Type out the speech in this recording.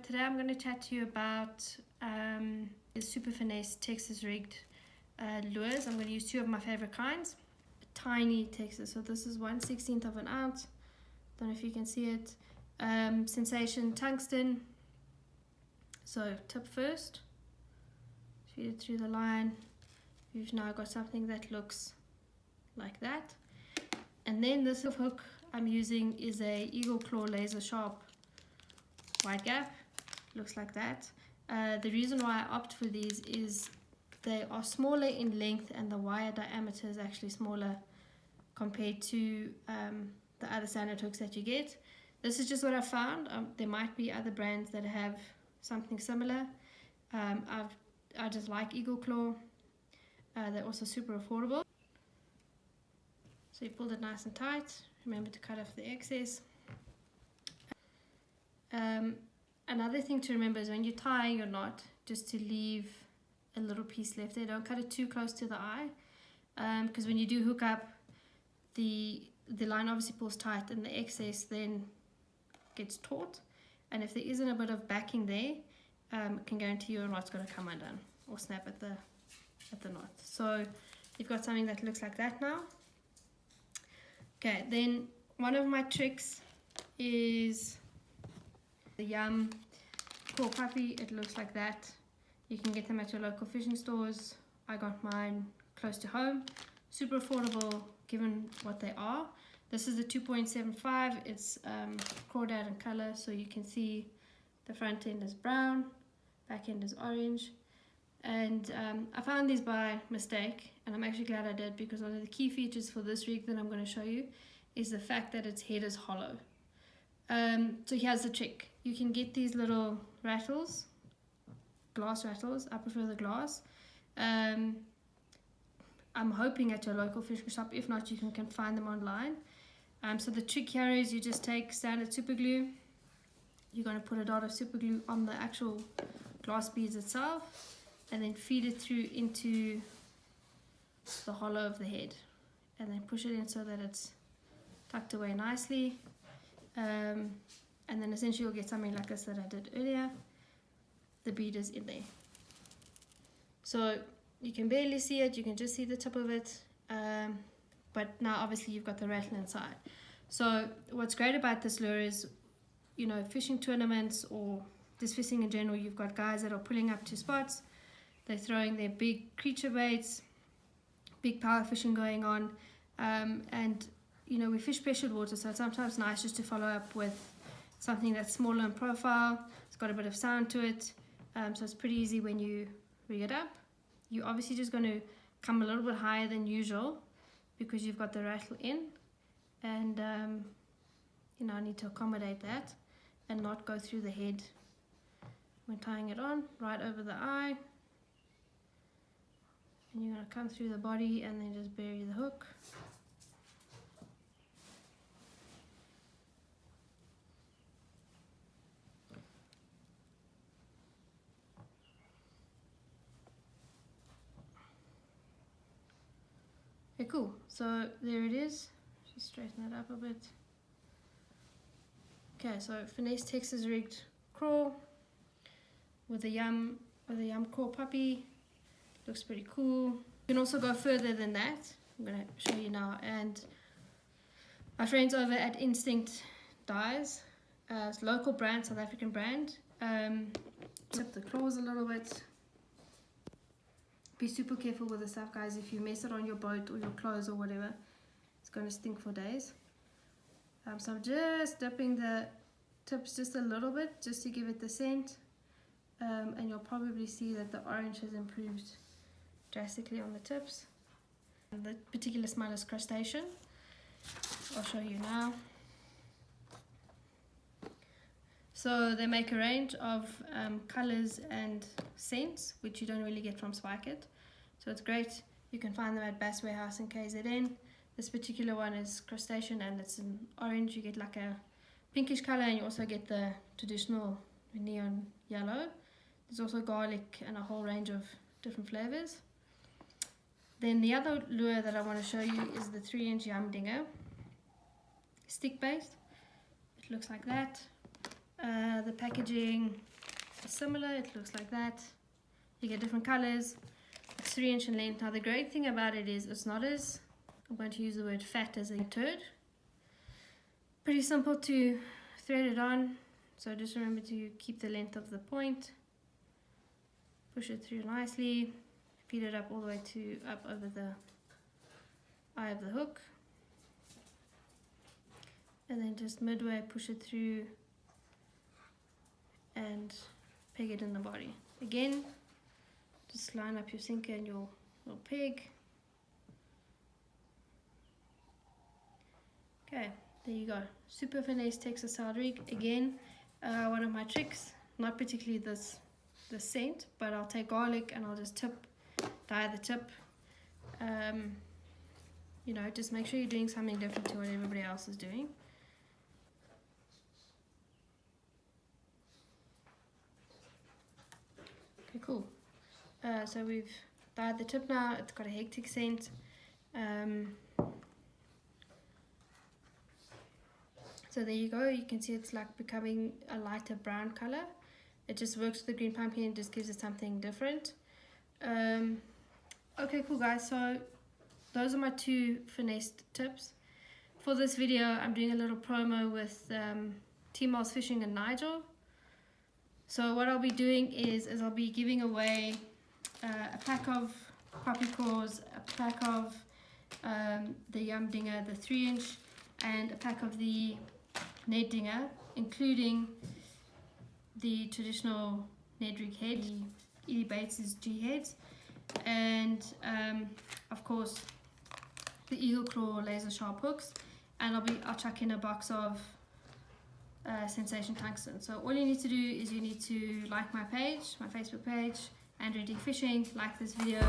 today I'm going to chat to you about the Super Finesse Texas Rigged lures. I'm going to use two of my favorite kinds. Tiny Texas, so this is 1/16 of an ounce. Don't know if you can see it. Sensation tungsten. So tip first, feed it through the line. You've now got something that looks like that. And then this hook I'm using is a Eagle Claw laser sharp wide gap. Looks like that. The reason why I opt for these is they are smaller in length and the wire diameter is actually smaller compared to the other standard hooks that you get. This is just what I found. There might be other brands that have something similar. I just like Eagle Claw. They're also super affordable. So you pulled it nice and tight. Remember to cut off the excess. Another thing to remember is when you're tying your knot, just to leave a little piece left there. Don't cut it too close to the eye, because when you do hook up, the line obviously pulls tight and the excess then gets taut. And if there isn't a bit of backing there, I can guarantee your knot's going to come undone or snap at the knot. So you've got something that looks like that now. Okay, then one of my tricks is the Yum Core Puppy. It looks like that. You can get them at your local fishing stores. I got mine close to home. Super affordable given what they are. This is the 2.75. It's crawdad in color, so you can see the front end is brown, back end is orange. And I found these by mistake, and I'm actually glad I did, because one of the key features for this rig that I'm going to show you is the fact that its head is hollow. So here's the trick. You can get these little rattles, glass rattles. I prefer the glass. I'm hoping at your local fishing shop. If not, you can find them online. So the trick here is you just take standard super glue. You're going to put a dot of super glue on the actual glass beads itself, and then feed it through into the hollow of the head, and then push it in so that it's tucked away nicely. And then essentially you'll get something like this that I did earlier. The bead is in there. So you can barely see it, you can just see the tip of it. But now obviously you've got the rattle inside. So what's great about this lure is, you know, fishing tournaments or just fishing in general, you've got guys that are pulling up to spots. They're throwing their big creature baits, big power fishing going on. And you know, we fish pressured water, so it's sometimes nice just to follow up with something that's smaller in profile. It's got a bit of sound to it, so it's pretty easy when you rig it up. You're obviously just going to come a little bit higher than usual because you've got the rattle in, and you know, I need to accommodate that and not go through the head when tying it on, right over the eye. And you're going to come through the body and then just bury the hook. Okay, cool. So there it is. Just straighten that up a bit. Okay, so Finesse Texas Rigged crawl with a Yum Core Puppy. Looks pretty cool. You can also go further than that. I'm gonna show you now. And my friends over at Instinct Dyes, it's a local brand, South African brand. Tip the claws a little bit. Be super careful with the stuff, guys. If you mess it on your boat or your clothes or whatever, it's going to stink for days. So I'm just dipping the tips just a little bit, just to give it the scent. And you'll probably see that the orange has improved drastically on the tips. And the particular smell is crustacean. I'll show you now. So they make a range of colors and scents, which you don't really get from Spike-It. So it's great. You can find them at Bass Warehouse in KZN. This particular one is crustacean and it's in orange. You get like a pinkish color, and you also get the traditional neon yellow. There's also garlic and a whole range of different flavors. Then the other lure that I want to show you is the 3-inch Yum Dingo. Stick based. It looks like that. The packaging is similar, it looks like that. You get different colors. It's 3 inch in length. Now the great thing about it is it's not as, I'm going to use the word fat as a turd. Pretty simple to thread it on, so just remember to keep the length of the point, push it through nicely, feed it up all the way to up over the eye of the hook, and then just midway push it through and peg it in the body. Again, just line up your sinker and your peg. Okay, there you go. Super Finesse Texas Rig. Again, one of my tricks, not particularly this scent, but I'll take garlic and I'll just dye the tip. You know, just make sure you're doing something different to what everybody else is doing. Okay, cool. So we've dyed the tip now. It's got a hectic scent. So there you go. You can see it's like becoming a lighter brown color. It just works with the green pumpkin and just gives it something different. Okay, cool guys. So those are my 2 finessed tips. For this video, I'm doing a little promo with T-Mouse Fishing and Nigel. So what I'll be doing is I'll be giving away a pack of poppy claws, a pack of the Yum Dinger, the 3 inch, and a pack of the Ned Dinger, including the traditional Ned Rig head, Edie Bates's G heads, and of course the Eagle Claw laser sharp hooks, and I'll chuck in a box of Sensation Tungsten. So all you need to do is you need to like my page, my Facebook page, Andrea D Fishing, like this video.